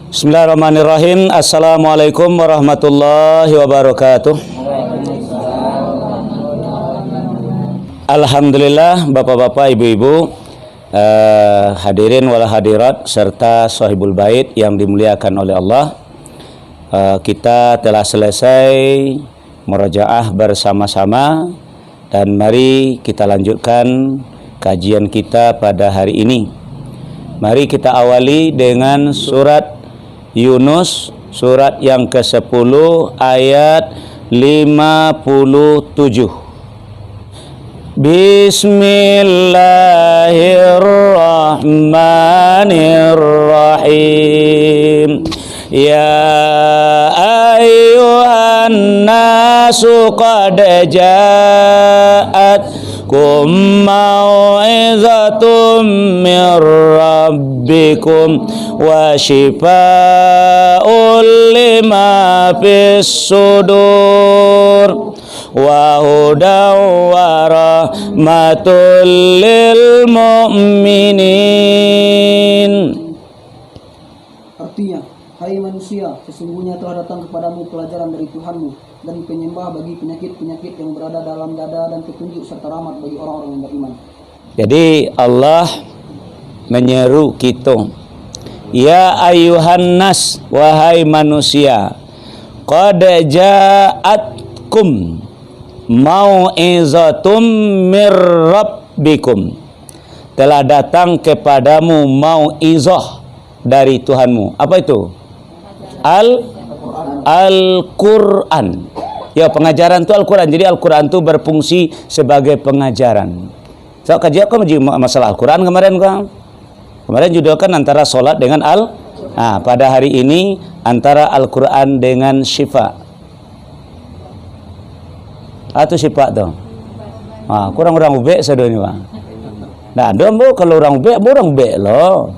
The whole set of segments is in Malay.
Bismillahirrahmanirrahim. Assalamualaikum warahmatullahi wabarakatuh. Alhamdulillah, bapak-bapak, ibu-ibu, hadirin wal hadirat serta sahibul bait yang dimuliakan oleh Allah. Kita telah selesai murajaah bersama-sama dan mari kita lanjutkan kajian kita pada hari ini. Mari kita awali dengan surat Yunus, surat yang ke-10 ayat 57. Bismillahirrahmanirrahim. Ya ayyuhan nasu qad ja'atkum mau'izatum min rabbikum wa shifaa'un lima fis sudur wa hudaw wa rahmatul lil mu'minin. Artinya, hai manusia, sesungguhnya telah datang kepadamu pelajaran dari Tuhanmu dan penyembah bagi penyakit-penyakit yang berada dalam dada dan petunjuk serta rahmat bagi orang-orang yang beriman. Jadi Allah menyeru kita, ya ayuhan nas, wahai manusia, qad ja'atkum mau'izatum mir rabbikum, telah datang kepadamu mau'izah dari Tuhanmu. Apa itu? Al-Quran. Ya, pengajaran itu Al-Quran. Jadi Al-Quran itu berfungsi sebagai pengajaran. So, kajian aku masalah Al-Quran kemarin kan? Kemarin judulkan antara solat dengan pada hari ini antara Al-Quran dengan syifa. Atau syifa tuh. Kurang orang ubek sedunia Bang. Nah, dombo kalau orang ubek loh.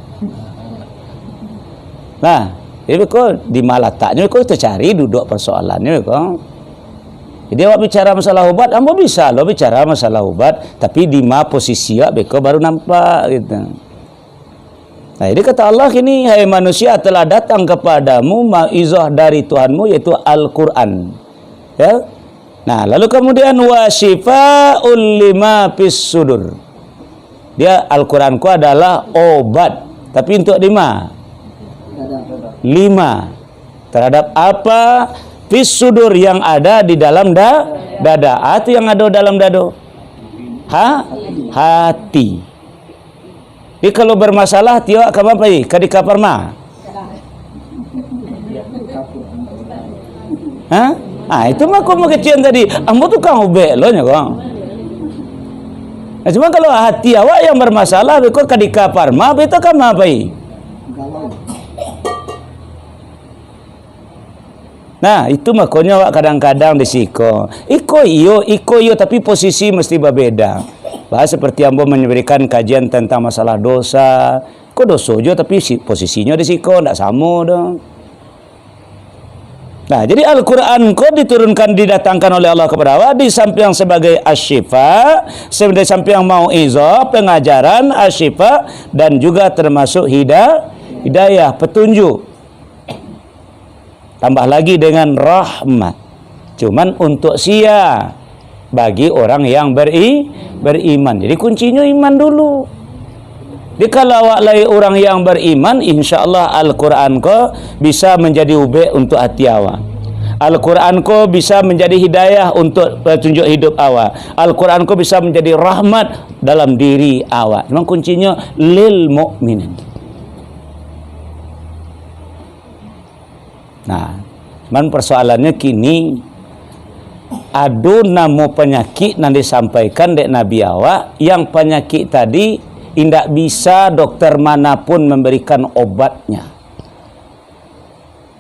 Nah, ini kok di malataknya kok kita cari duduk persoalannya kok. Jadi awak bicara masalah ubat, ambo bisa lo bicara masalah ubat, tapi di ma posisi beko baru nampak gitu. Nah, ini kata Allah ini, hai manusia, telah datang kepadamu mau'izah dari Tuhanmu yaitu Al-Quran. Ya. Nah, lalu kemudian wa shifaa'ul lima fis sudur. Dia Al-Quranku adalah obat, tapi untuk lima terhadap apa fis sudur yang ada di dalam dada. Atau yang ada dalam dado? Hati. Jadi kalau bermasalah hati awak kapan pai? Kadika parma. Itu mah aku mau kecian tadi. Ambo tu kang ubek lo nya kong. Nah, cuma kalau hati awak yang bermasalah beko kadika parma, beto kama pai? Nah, itu makanya awak kadang-kadang disiko. Iko iyo, tapi posisi mesti berbeda. Bahas seperti ambo memberikan kajian tentang masalah dosa. Kok dosa jo tapi posisinya disiko, ndak sama dong. Nah, jadi Al-Quran kok diturunkan, didatangkan oleh Allah kepada awak di samping sebagai asyifa, sebagai samping mau'izah, pengajaran, asyifa, dan juga termasuk hidayah, petunjuk. Tambah lagi dengan rahmat. Cuman untuk bagi orang yang beriman. Jadi kuncinya iman dulu. Jadi kalau awak lagi orang yang beriman, insya-Allah Al-Quran ko bisa menjadi ubek untuk hati awak. Al-Quran ko bisa menjadi hidayah untuk petunjuk hidup awak. Al-Quran ko bisa menjadi rahmat dalam diri awak. Memang kuncinya lil mu'minin. Nah, cuman persoalannya kini ada nama penyakit yang disampaikan dek Nabi awak, yang penyakit tadi tidak bisa dokter manapun memberikan obatnya.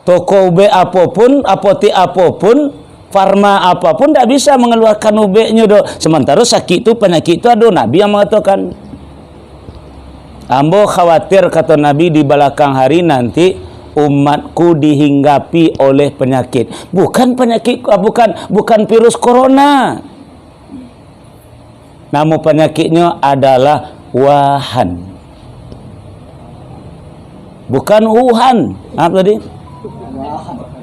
Toko ube apapun, apotek apapun, farma apapun tidak bisa mengeluarkan ubeknya do. Sementara sakit itu, penyakit itu ada Nabi yang mengatakan. Ambo khawatir kata Nabi di belakang hari nanti umatku dihinggapi oleh penyakit. Bukan penyakit, bukan virus corona. Nama penyakitnya adalah wahan. Bukan Wuhan. Apa tadi?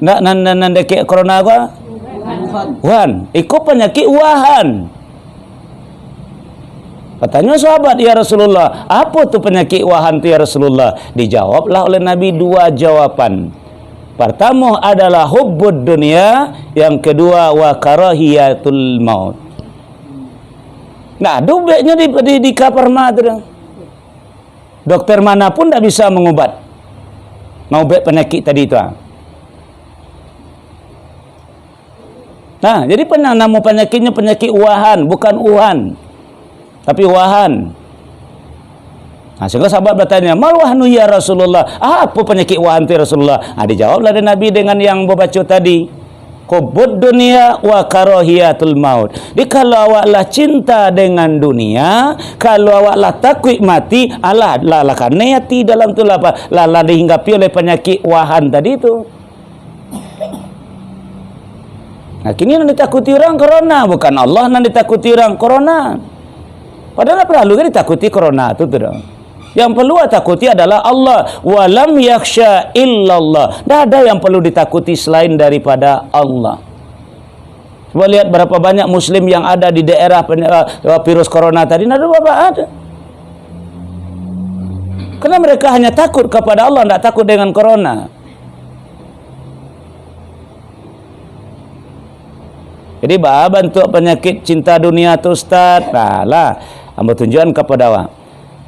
Nak deke corona apa? Wuhan. Ikut penyakit Wuhan. Katanya sahabat, ya Rasulullah, apa tu penyakit Wuhan tu ya Rasulullah? Dijawablah oleh Nabi dua jawaban. Pertama adalah hubbud dunia, yang kedua wa karahiyatul maut. Nah, dubeknya di kaparma tu. Dokter manapun tak bisa mengubat. Mengubah penyakit tadi itu. Nah, jadi nama penyakitnya penyakit Wuhan, bukan Wuhan, tapi Wuhan. Nah, sehingga sahabat bertanya, mal wahnu ya Rasulullah? Apa penyakit Wuhan itu ya Rasulullah? Nah, dijawablah dari Nabi dengan yang berbaca tadi. Hubbud dunia wa karahiyatul maut. Jadi kalau awaklah cinta dengan dunia, kalau awaklah takut mati, alah karena hati dalam tu lah apa? Lah dihinggapi oleh penyakit Wuhan tadi itu. Nah, kini yang ditakuti orang corona, bukan Allah yang ditakuti orang corona. Padahal perlu kan ditakuti corona itu tu dong. Yang perlu takuti adalah Allah. Walam yakhsha illallah. Tidak ada yang perlu ditakuti selain daripada Allah. Coba lihat berapa banyak Muslim yang ada di daerah virus corona tadi. Tidak ada apa ada. Karena mereka hanya takut kepada Allah, tidak takut dengan corona. Jadi bentuk penyakit cinta dunia tu Ustaz. Nah lah, hamba tunjukkan kepada awak.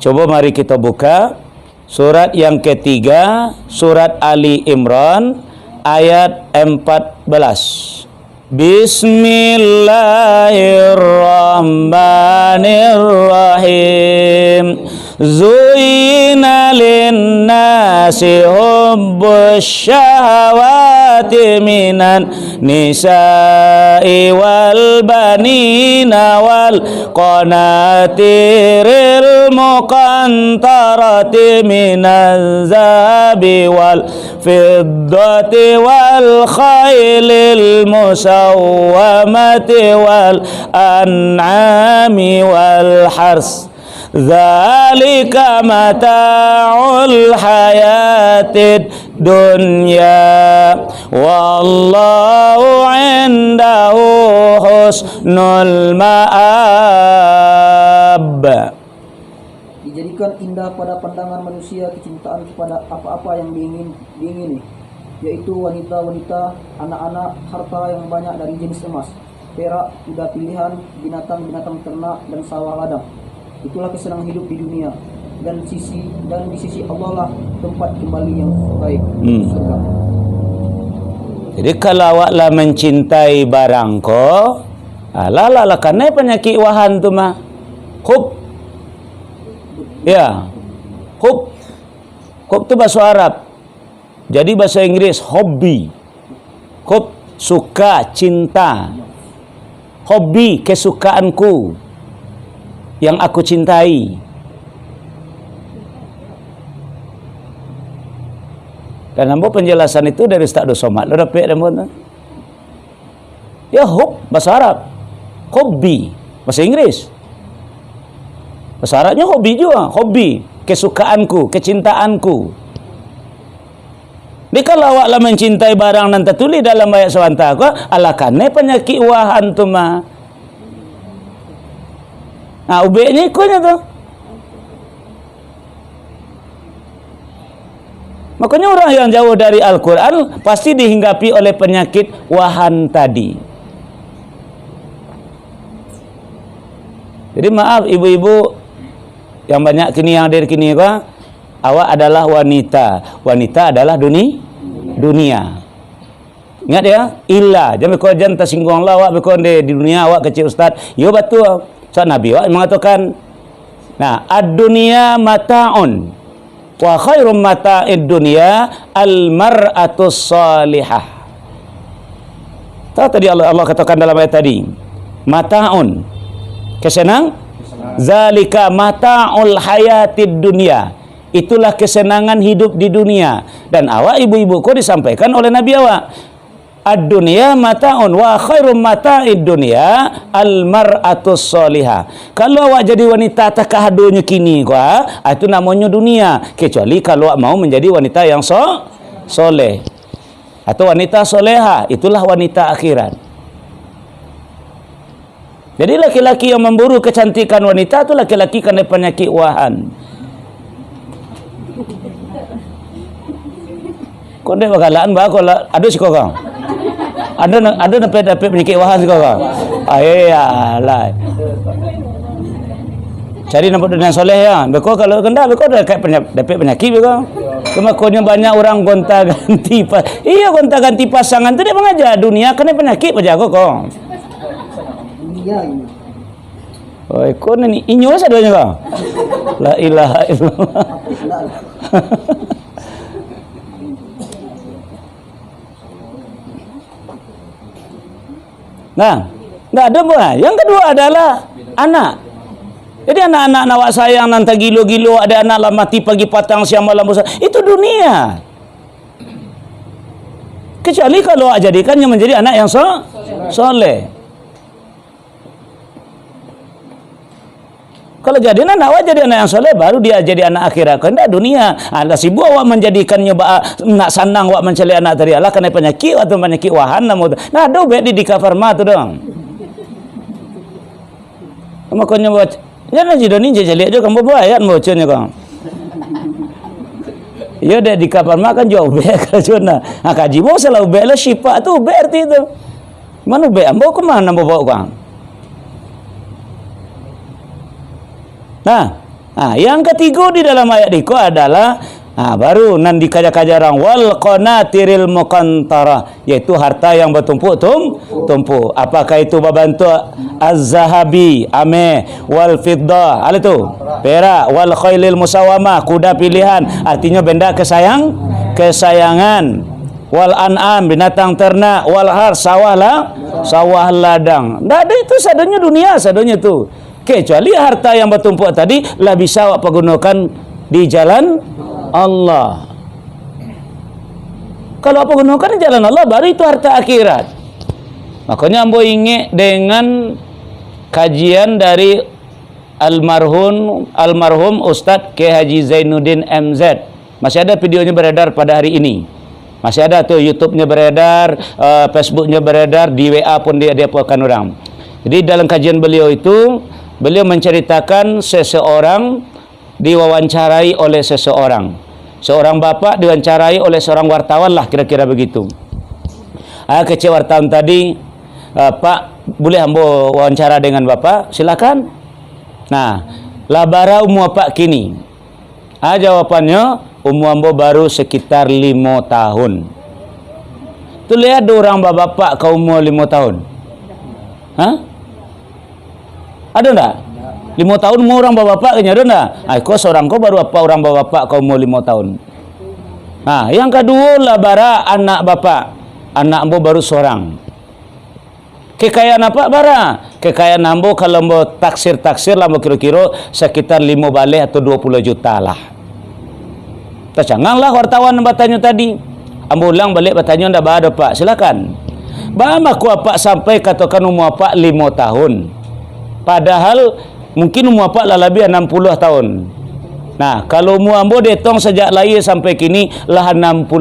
Coba mari kita buka surat yang ketiga, surat Ali Imran ayat 14. Bismillahirrahmanirrahim. Zuyina linnasi hubbus syahawati minan nisa'i wal banina wal qanatiril muqantarati minaz zabi wal fiddati wal khailil musawwamati wal an'ami wal hars. Zalika mata'ul hayatid dunya wallahu indahu husnul ma'ab. Dijadikan indah pada pandangan manusia kecintaan kepada apa-apa yang diingini, yaitu wanita-wanita, anak-anak, harta yang banyak dari jenis emas, perak, kuda pilihan, binatang-binatang ternak dan sawah ladang. Itulah kesenangan hidup di dunia, dan di sisi Allah lah tempat kembali yang baik, surga. Jadi kalau awaklah mencintai barang ko, alah karena penyakit Wuhan tu mah hub. Ya. Hub tu bahasa Arab. Jadi bahasa Inggris hobby. Hub suka, cinta. Hobi, kesukaanku yang aku cintai. Dan nampak penjelasan itu dari Ustaz Abdul Somad. Lo dapat nampak? Ya hub bahasa Arab. Hobi bahasa Inggris. Bahasa Arabnya hobi juga. Hobi, kesukaanku, kecintaanku. Ini kalau awaklah mencintai barang nan tertulis dalam ayat sawanta ko, ala kane penyakit Wuhan tu mah. Nah, ubeknya ikutnya tu. Makanya orang yang jauh dari Al-Quran pasti dihinggapi oleh penyakit Wuhan tadi. Jadi maaf ibu-ibu yang banyak kini yang hadir kini ko, awak adalah wanita. Wanita adalah dunia. Ingat ya, illa. Jangan kau jangan tersinggung lah awak berkon di dunia awak kecil ustaz. Yo betul. So Nabi awak mengatakan, nah, ad-dunya mata'un wa khairum mata'id dunya al-mar'atus salihah. Tahu tadi Allah katakan dalam ayat tadi, mata'un, kesenang, zalika mata'ul hayatid dunya. Itulah kesenangan hidup di dunia. Dan awak ibu-ibu kau disampaikan oleh Nabi awak, ad-dunya mata'un wa khairum mata'id dunya al-mar'atus sholihah. Kalau awak jadi wanita takahadunya kini gua, itu namanya dunia. Kecuali kalau awak mau menjadi wanita yang soleh atau wanita soleha, itulah wanita akhirat. Jadi laki-laki yang memburu kecantikan wanita itu laki-laki kena penyakit wahan. Kau dia bakalan bah kalau ada sih kau kang. Ada dapat penyakit wahan sih kau kang. Ayalah. Cari nampak dunia soleh ya. Beko kalau kena beko dapat penyakit beko. Kemakonnya banyak orang gonta-ganti iya gonta-ganti pasangan tu dia mengajar dunia kena penyakit aja kok. Dunia ini. Oi, kau ni inyo sadonya kau. La ilaha illallah. Nah, ada buah. Yang kedua adalah anak. Jadi anak-anak nawak sayang nanti gilo-gilo, ada anak lah mati pagi patang siang malam besar. Itu dunia. Kecuali kalau jadikannya menjadi anak yang soleh. Kalau jadi anak jadi anak yang soleh, baru dia jadi anak akhirat. Kena dunia. Ada sibuk awak menjadikannya nak sanang awak mencari anak dari Allah kena penyakit atau penyakit wahan namu. Nah, ada bet di cover mah tu dong. Makanya buat jangan jadi ni jadi aja kamu buat ayat bocanya kau. Ya dah di cover mah kan jauh bet kerana. Nah, kaji mau selalu bet lah syifa tu bet arti tu. Mana bet ambo ke mana bawa kau? Nah, yang ketiga di dalam ayat itu adalah baru nan dikaja-kaja orang wal qanatiril muqantara, yaitu harta yang bertumpuk tumpuk. Apakah itu berbantu az-zahabi ame wal fiddah, ala tu perak, wal khailil musawamah, kuda pilihan, artinya benda kesayangan, wal an'am binatang ternak, wal har sawah ladang. Ndak ada itu sadonya dunia, sadonya tu. Kecuali harta yang bertumpuk tadi lah bisa awak pergunakan di jalan Allah. Kalau apa gunakan di jalan Allah, baru itu harta akhirat. Makanya ambo ingat dengan kajian dari almarhum Ustadz K. Haji Zainuddin MZ. Masih ada videonya beredar pada hari ini. Masih ada tuh YouTube-nya beredar, Facebook-nya beredar, di WA pun dia pokan orang. Jadi dalam kajian beliau itu, beliau menceritakan seseorang diwawancarai oleh seseorang. Seorang bapak diwawancarai oleh seorang wartawan lah, kira-kira begitu. Kecil wartawan tadi, Pak, boleh ambo wawancara dengan bapak? Silakan. Nah, labara umur pak kini. Jawapannya, umur ambo baru sekitar 5 tahun. Tu lihat orang bapak kau umur 5 tahun. Ada enggak? 5 tahun umur orang bapak kayaknya ada enggak? Kau seorang kau baru apa orang bapak kau umur 5 tahun. Yang kedua labara anak bapak. Anak ambo baru seorang. Kekayaan apa bara? Kekayaan ambo kalau ambo taksir lah ambo kira-kira sekitar 5 balik atau 20 juta lah. Tercangang lah wartawan bertanya tadi. Ambo ulang balik bertanya ndak ada pak. Silakan. Bama ku apa sampai katakan umur apa 5 tahun. Padahal mungkin umur apa lah lebih 60 tahun. Nah, kalau umur ambo detong sejak lahir sampai kini lah 65.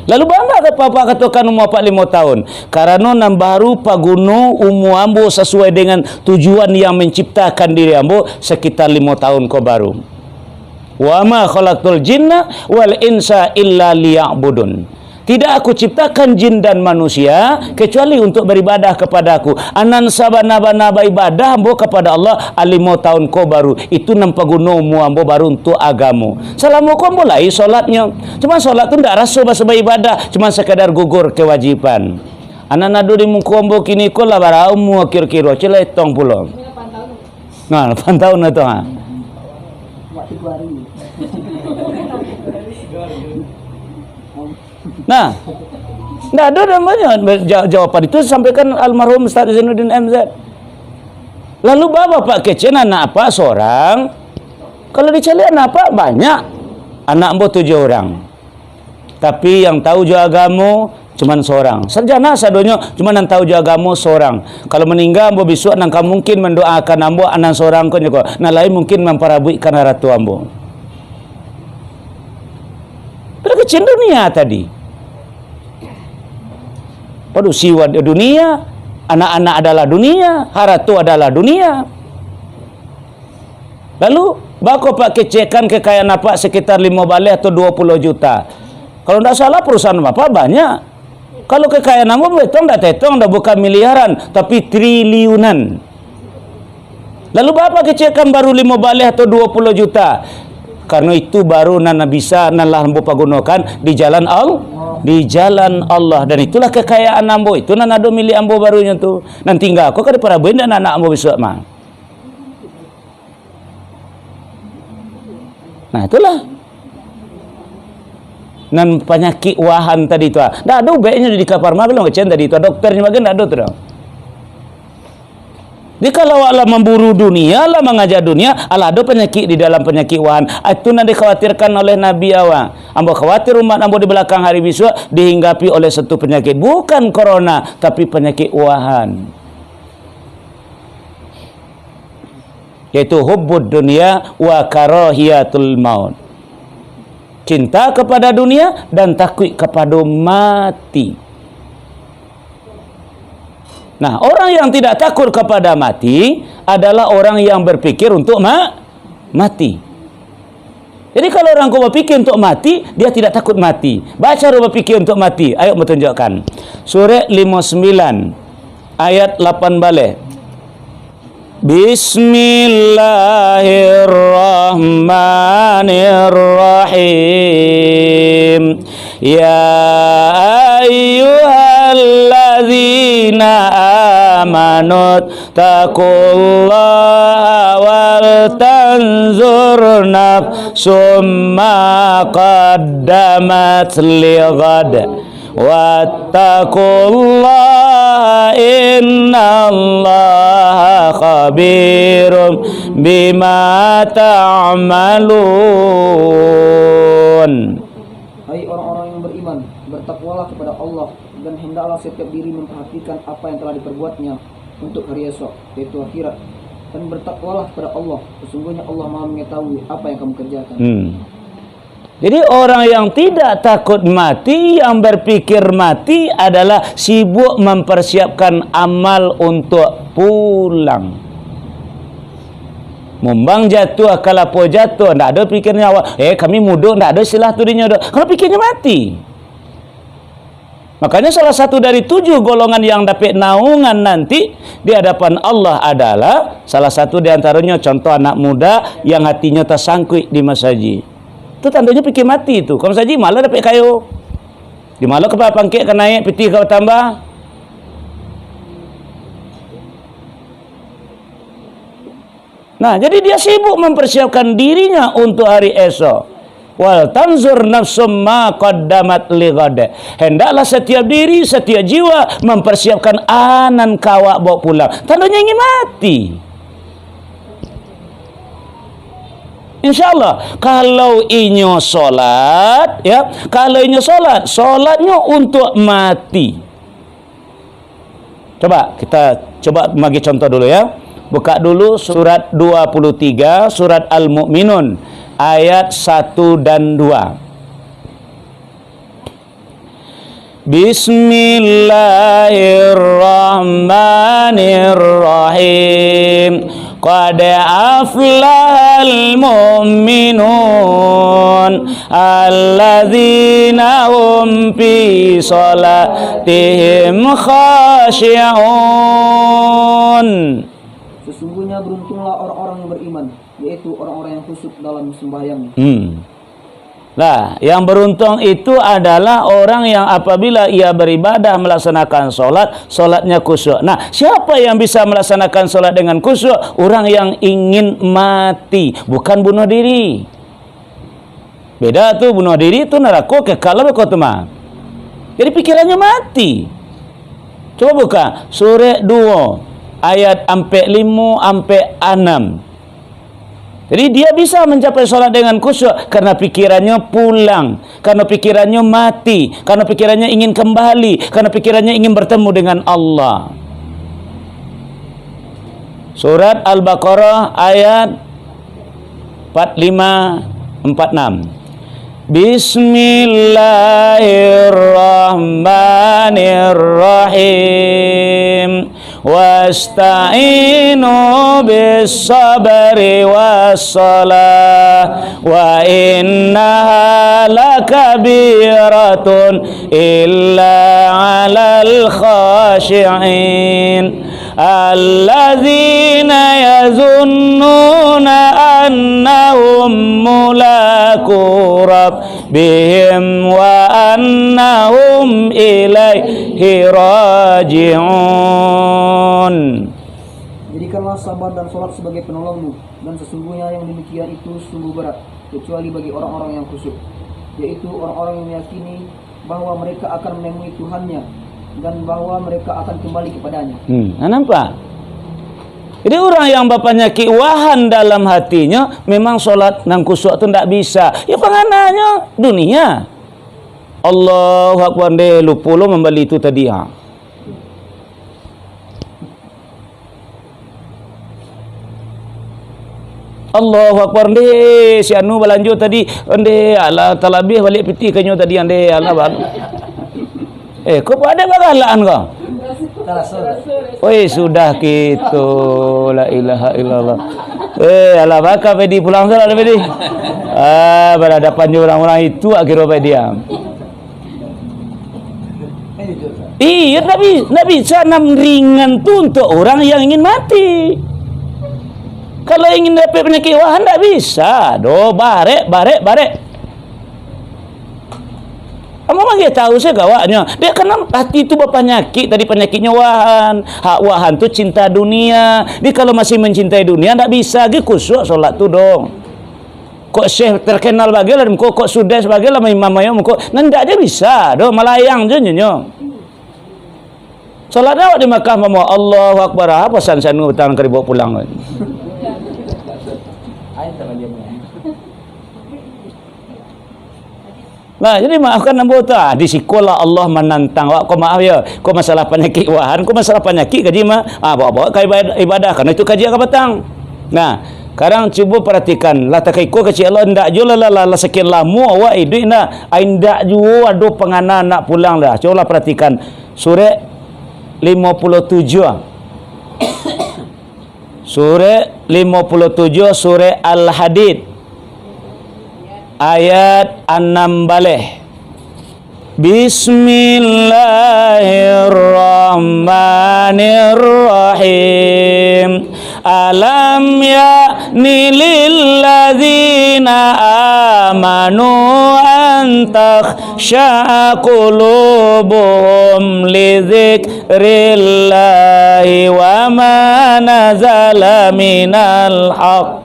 Lalu bangga ke papa katakan umur apa 5 tahun? Karena nam baru paguno umur ambo sesuai dengan tujuan yang menciptakan diri ambo sekitar 5 tahun kau baru. Wa ma khalaqtul jinna wal insa illa liya'budun. Tidak aku ciptakan jin dan manusia kecuali untuk beribadah kepada aku. Anan sabana-bana ibadah ambo kepada Allah 5 tahun ko baru. Itu nampak gunomu ambo baru untuk agamu. Salamu ko mulai solatnya. Cuma solat tu ndak rasa bahasa ibadah, cuma sekadar gugur kewajiban. Anan adu di muka ambo kini ko lah baraumu kira-kira celetong pulo. 8 tahun itu Waktu 2 hari. Nah, tidak ada namanya jawapan itu sampaikan almarhum Ustaz Zainuddin MZ. Lalu bapak kecil anak apa seorang? Kalau dicari anak apa banyak. Anak ambo 7 orang. Tapi yang tahu juga agama cuman seorang. Sarjana sadonya cuman nang tahu agama seorang. Kalau meninggal ambo besok nang mungkin mendoakan ambo anan seorang ko nyako. Nah lain mungkin memparabuikan ratu ambo. Pada kecil dunia tadi. Pada siwa dunia, anak-anak adalah dunia, haratu adalah dunia. Lalu bako pak kecekan kekayaan apa sekitar 5 balai atau 20 juta. Kalau tidak salah perusahaan apa banyak. Kalau kekayaan kamu betul tidak bukan miliaran, tapi triliunan. Lalu bapak kecekan baru 5 balai atau 20 juta. Karena itu baru nana bisa nalah ambo pagunokan di jalan Allah, di jalan Allah, dan itulah kekayaan ambo. Itu nana do milik ambo barunya tu. Nanti enggak aku kada para benda anak ambo besok mah. Nah itulah. Nan penyakit wahan tadi tu. Dah ada baiknya di kapar mah belum kecen tadi tu. Dokternya bagian dah ada tu dah. Di kalau Allah memburu dunia, Allah mengajak dunia, Allah ada penyakit di dalam penyakit wahan. Itu nan dikhawatirkan oleh Nabi awang. Ambo khawatir umat ambo di belakang hari besok dihinggapi oleh satu penyakit, bukan corona, tapi penyakit wahan. Yaitu hubbud dunia wa karahiyatul maut. Cinta kepada dunia dan takut kepada mati. Nah, orang yang tidak takut kepada mati adalah orang yang berpikir untuk mati. Jadi kalau orang kau berpikir untuk mati, dia tidak takut mati. Baca dia berpikir untuk mati. Ayo bertunjukkan. Surah 59 ayat 8 balik. Bismillahirrahmanirrahim. Ya ayyuhalladzina amanu taqullaha wal tanzur nafsum ma qaddamat lighad wattaqullaha innallaha khabirum bima ta'malun. Hai orang-orang yang beriman, bertakwalah kepada Allah dan hendaklah setiap diri memperhatikan apa yang telah diperbuatnya untuk hari esok, yaitu akhirat. Dan bertakwalah kepada Allah, sesungguhnya Allah Maha mengetahui apa yang kamu kerjakan. Jadi orang yang tidak takut mati, yang berpikir mati adalah sibuk mempersiapkan amal untuk pulang. Mumbang jatuh, kalapo jatuh, tidak ada pikirnya awak. Kami muda, tidak ada istilah tu dinya. Kalau pikirnya mati. Makanya salah satu dari 7 golongan yang dapat naungan nanti di hadapan Allah adalah salah satu di antaranya contoh anak muda yang hatinya tersangkut di masjid. Itu tandanya pikir mati itu. Kalau saja malah dapat kayu. Di malah kepala pangkit kan naik, peti kau tambah. Nah, jadi dia sibuk mempersiapkan dirinya untuk hari esok. Wal tanzur nafsum ma qaddamat lighad. Hendaklah setiap diri, setiap jiwa mempersiapkan anan kawak bawa pulang. Tandanya ingin mati. InsyaAllah kalau inyo solat, ya, kalau inyo solat, solatnya untuk mati. Coba kita bagi contoh dulu ya. Buka dulu surat 23, surat Al-Mu'minun ayat 1 dan 2. Bismillahirrahmanirrahim. Qad aflahal mu'minun alladzina hum fi salatihim khashi'un. Sesungguhnya beruntunglah orang-orang yang beriman, yaitu orang-orang yang khusyuk dalam sembahyangnya. Nah, yang beruntung itu adalah orang yang apabila ia beribadah melaksanakan solatnya khusyuk. Nah, siapa yang bisa melaksanakan solat dengan khusyuk? Orang yang ingin mati, bukan bunuh diri. Beda tuh, bunuh diri itu neraka kekal bekotma. Jadi pikirannya mati. Coba buka surah 2 ayat 5 sampai 6. Jadi dia bisa mencapai solat dengan khusyuk karena pikirannya pulang, karena pikirannya mati, karena pikirannya ingin kembali, karena pikirannya ingin bertemu dengan Allah. Surat Al-Baqarah ayat 45-46. Bismillahirrahmanirrahim. Wasta'inu bis-sabri was-salah wa innaha lakabiratun illa 'alal khashi'in alladzina yazunnuna annahum mulaku rabbihim wa annahum ilaihi raji'un. Jadikanlah sabar dan sholat sebagai penolongmu, dan sesungguhnya yang demikian itu sungguh berat, kecuali bagi orang-orang yang khusyuk, yaitu orang-orang yang meyakini bahwa mereka akan menemui Tuhannya dan bahwa mereka akan kembali kepadanya. Nampak? Jadi orang yang bapaknya kiwahan dalam hatinya, memang solat dan khusyuk itu tidak bisa. Ya pengananya dunia. Allahu Akbar deh, lupa lo membeli itu tadi ha. Allahu Akbar deh, si anu berlanjut tadi, deh ala talabih balik piti kanyo tadi ande ala bal. Kau pada bagalaan kau? Oi sudah gitu, la ilaha illallah. Ala baka pedi pulang salah pedi. Berhadapan orang-orang itu akhirnya diam. Iya, Nabi bisa ringan tu untuk orang yang ingin mati. Kalau ingin dapat penyakit wahan tak bisa. Barek. Memang dia tahu saya gawaknya. Dia kenal hati itu berpenyakit. Tadi penyakitnya wahan. Hak wahan tu cinta dunia. Dia kalau masih mencintai dunia tak bisa. Dia khusyuk solat tu dong. Kok syekh terkenal bagilah. Kok sudah sebagilah imam mayam. Kok nandak dia bisa. Dong melayang je nyonya. Solat awak di Makkah mama Allahu Akbar. Apa san-san utang keribuk pulang. Nah, jadi maafkan anggota. Di sekolah Allah menantang. Kau maaf ya. Kau masalah penyakit wahan. Kau masalah penyakit kaji mah. Bawa-bawa ke ibadah. Karena itu kaji akan petang. Nah, sekarang cuba perhatikan. Lah tak kau kecil Allah ndak jual lah sekian lama awak hidup ndak. Ndak jual ada pengana nak pulang dah. Coba perhatikan surah 57. Surah 57 surah Al-Hadid ayat 6 baleh. Bismillahirrahmanirrahim. Alam ya'ni lilladzina amanu an takhsha'a qulubuhum li dzikrillahi wa ma nazala minal haqq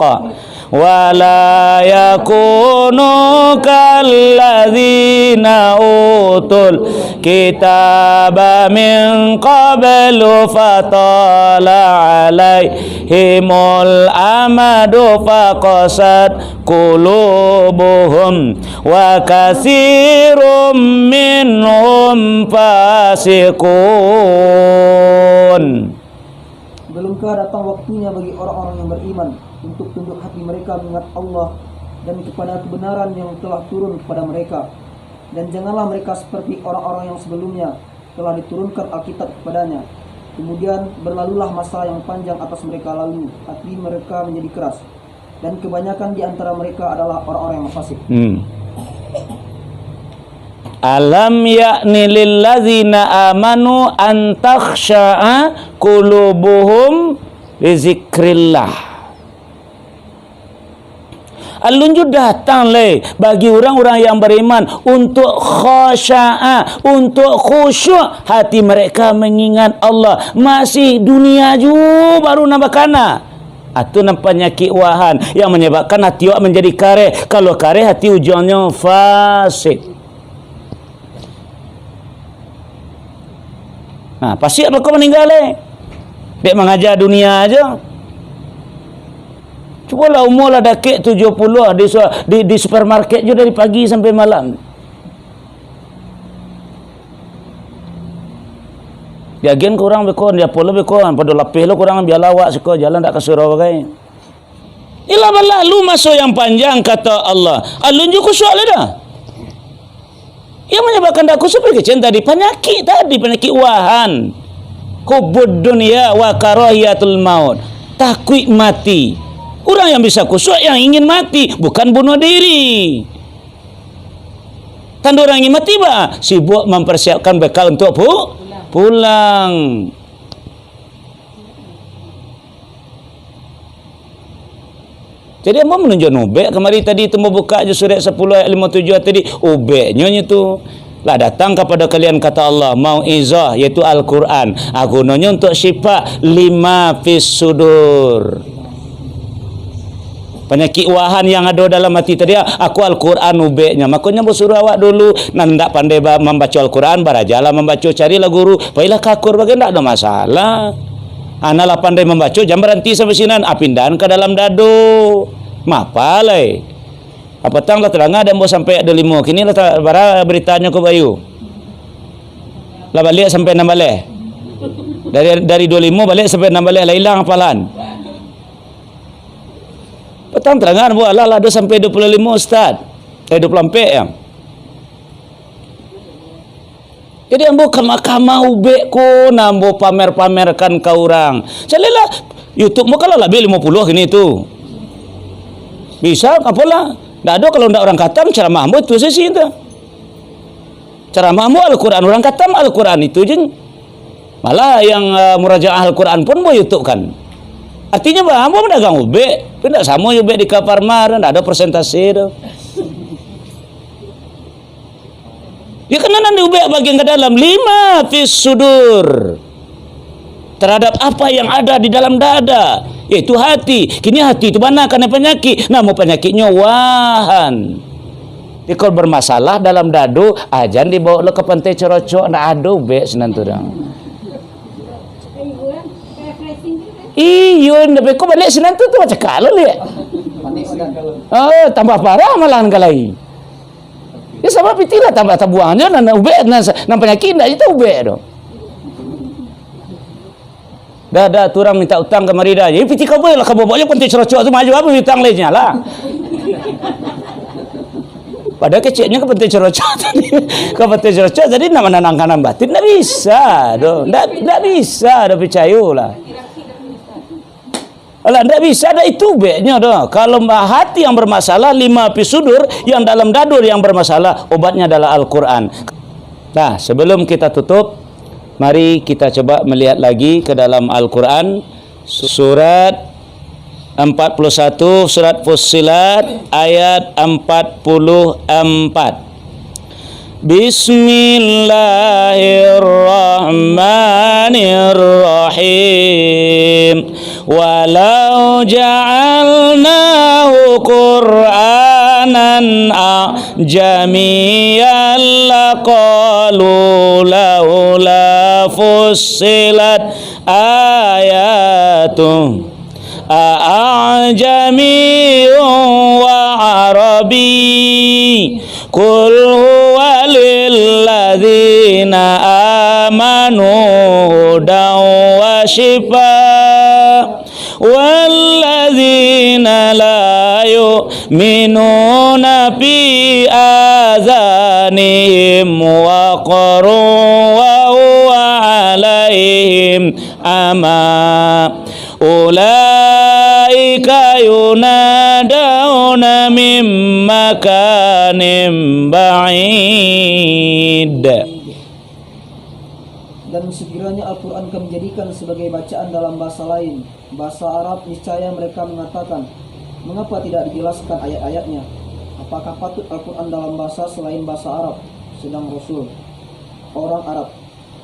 wala yakunu kalladzina utul kitaba min qablu fatala alaihimul amadu faqasat qulubuhum wa katsirum minhum fasiqun. Belumkah datang waktunya bagi orang-orang yang beriman untuk tunduk hati mereka mengingat Allah dan kepada kebenaran yang telah turun kepada mereka, dan janganlah mereka seperti orang-orang yang sebelumnya telah diturunkan Alkitab kepadanya, kemudian berlalulah masa yang panjang atas mereka lalu hati mereka menjadi keras, dan kebanyakan di antara mereka adalah orang-orang yang fasik. Alam ya'ni lilladzina amanu an takhsha'a qulubuhum li zikrillah. Alunjud datang bagi orang-orang yang beriman untuk khasya'a, untuk khusyuk hati mereka mengingat Allah. Masih dunia juga baru nambahkana. Itu penyakit wahan yang menyebabkan hati awak menjadi kare. Kalau kare hati ujungnya fasik. Nah, pasti apa kau meninggal Dia mengajar dunia aja. Cubalah umurlah dakik 70 di supermarket je dari pagi sampai malam. Dia gen kurang bekon, dia pola bekon, pada lapih lo kurang biar lawak suka jalan tak kesurau bagai. Ila berlalu masa yang panjang kata Allah. Alun juga kusuk le dah. Yang menyebabkan tak kusuk pergi tadi penyakit wahan. Hubud dunia wa karahiyatul maut. Takut mati. Orang yang bisa kusuk yang ingin mati, bukan bunuh diri. Tanda orang ingin mati bah, sibuk mempersiapkan bekal untuk pulang. Jadi mau menunjuk ubek kemari tadi itu mau buka je surat 10 ayat 57 tadi ubeknya itu lah datang kepada kalian kata Allah mauizah iaitu Al-Quran gunanya untuk syifa lima fis sudur. Penyakit wahan yang ada dalam hati tadi aku Al-Quran ubeknya. Makanya suruh awak dulu nandak pandai membaca Al-Quran barajalah membaca carilah guru. Pailah kakur bagai tak ada masalah. Analah pandai membaca jam berhenti sampai sinan pindahan ke dalam dado. Mapalai. Apa tang lah terang ada mau sampai ada 5 kini lah bara beritanya ke Bayu. Lah balik sampai 6 balik. Dari 25 balik sampai 6 balik lah hilang hafalan. Petang terangan buat lah ada sampai 25 ustaz. 24 ya. Jadi ambo kamah-kamah ubek ko nambo pamer-pamerkan ke orang. Calilah YouTube mo kalau lebih 50 gini tu. Bisa apalah. Tak ada kalau ndak orang katam ceramahmu itu sih itu. Ceramahmu Al-Quran orang katam Al-Quran itu je. Malah yang murajaah Al-Quran pun mau YouTube kan. Artinya bah ambo mendagang ubek. Tidak sama ubek di Kaparmar, tak ada persentase tu. Ya kena nanti ubek bagian ke dalam 5 fis sudur terhadap apa yang ada di dalam dada yaitu hati. Kini hati itu mana karena penyakit. Namun penyakitnya wahan. Jadi kalau bermasalah dalam dadu ajan dibawa lo ke pantai Cerocok nak ada ubek senanturang. Iyo ndebe ko balik senantur tu macam kalau lihat. Oh tambah parah malahan kalai. Ya sama pitilah tambah tabuannya dan ubek dan penyakit ndak itu ubek tu. Dah turang minta utang ke Marida. Ya piti kau boleh lah kau bawa pantai Cerocok tu maju apa hutang lejnya lah. Padahal kecilnya ke pantai Cerocok tadi. Ke pantai Cerocok tadi nak menenangkan batin ndak bisa doh. Ndak bisa dah percayalah. Alah, tidak bisa ada itu ubeknya dah. Kalau hati yang bermasalah 5 pisudur yang dalam dadur yang bermasalah obatnya adalah Al-Quran. Nah, sebelum kita tutup, mari kita coba melihat lagi ke dalam Al-Quran surat 41 surat Fussilat ayat 44. Bismillahirrahmanirrahim. Walau ja'alnahu Qur'anan a'jamiyan laqalu laula fussilat ayatuh a'jamiyyun wa arabi qul huwa lilladzina amanu hudan wa shifaa walladzina la yu'minuna fi azanihim waqarun wa huwa alaihim ama ulaika yunadawna min makanin ba'id. Dan sekiranya Al-Quran akan menjadikan sebagai bacaan dalam bahasa lain, bahasa Arab, niscaya mereka mengatakan, mengapa tidak dijelaskan ayat-ayatnya? Apakah patut Al-Quran dalam bahasa selain bahasa Arab, sedang Rasul orang Arab?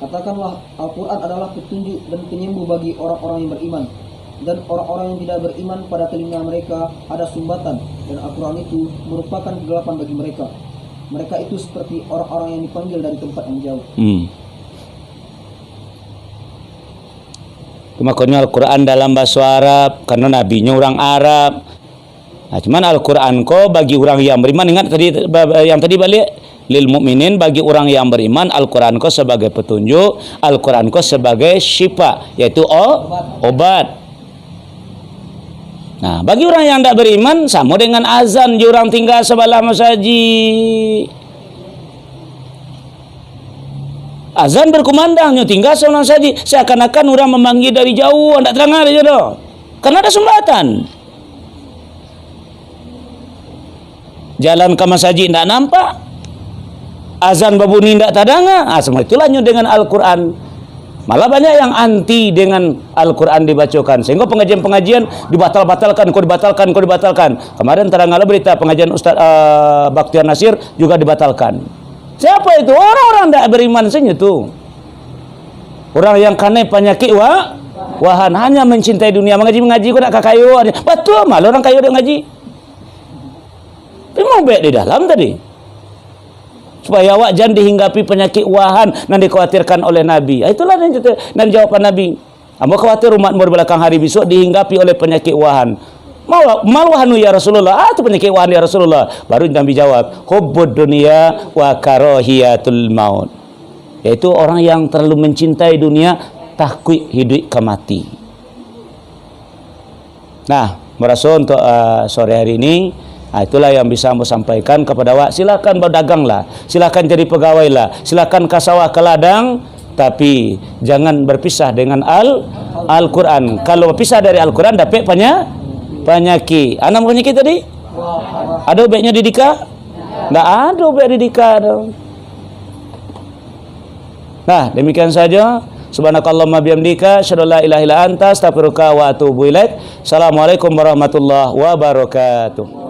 Katakanlah, Al-Quran adalah petunjuk dan penyembuh bagi orang-orang yang beriman, dan orang-orang yang tidak beriman pada telinga mereka ada sumbatan, dan Al-Quran itu merupakan kegelapan bagi mereka. Mereka itu seperti orang-orang yang dipanggil dari tempat yang jauh. Makanya Al-Quran dalam bahasa Arab karena nabinya orang Arab. Nah, cuman Al-Quran ko bagi orang yang beriman, ingat tadi yang tadi balik lil mukminin, bagi orang yang beriman Al-Quran ko sebagai petunjuk, Al-Quran ko sebagai syifa, yaitu obat. Nah, bagi orang yang tidak beriman sama dengan azan orang tinggal sebelah masjid. Azan berkumandang nyo tinggal seorang saja, seakan-akan orang memanggil dari jauh, tidak terang aja doh. Karena ada sumbatan. Jalan ke masjid tidak nampak. Azan babuni tidak tadanga. Semua itulah nyo dengan Al-Quran. Malah banyak yang anti dengan Al-Quran dibacakan. Sehingga pengajian-pengajian dibatalkan. Kemarin teranglah berita pengajian Ustaz Bakhtiar Nasir juga dibatalkan. Siapa itu? Orang-orang tidak beriman saja itu. Orang yang kena penyakit wahan, hanya mencintai dunia, mengaji kau nak kakayo. Betul malah orang kayo dia ngaji. Tapi mau baik di dalam tadi. Supaya awak jangan dihinggapi penyakit wahan yang dikhawatirkan oleh Nabi. Itulah dan jawaban Nabi. Amba khawatir umat berbelakang hari besok dihinggapi oleh penyakit wahan. Mal wahanu ya Rasulullah. Itu penyakit wahan ya Rasulullah. Baru Nabi jawab, hubbud dunia wa karahiyatul maut. Yaitu orang yang terlalu mencintai dunia, takut hidup ke mati. Nah, merasa untuk sore hari ini, itulah yang bisa saya sampaikan kepada awak. Silakan berdaganglah, silakan jadi pegawai lah, silakan ke sawah ke ladang, tapi jangan berpisah dengan Al-Quran. Kalau berpisah dari Al-Quran dapat penyakit. Anak penyakit tadi? Ada obatnya didika? Tidak ada obat didika. Nah, demikian saja. Subhanakallahumma bihamdika, asyhadu an la ilaha illa anta, astaghfiruka wa atubu ilaik. Assalamualaikum warahmatullahi wabarakatuh.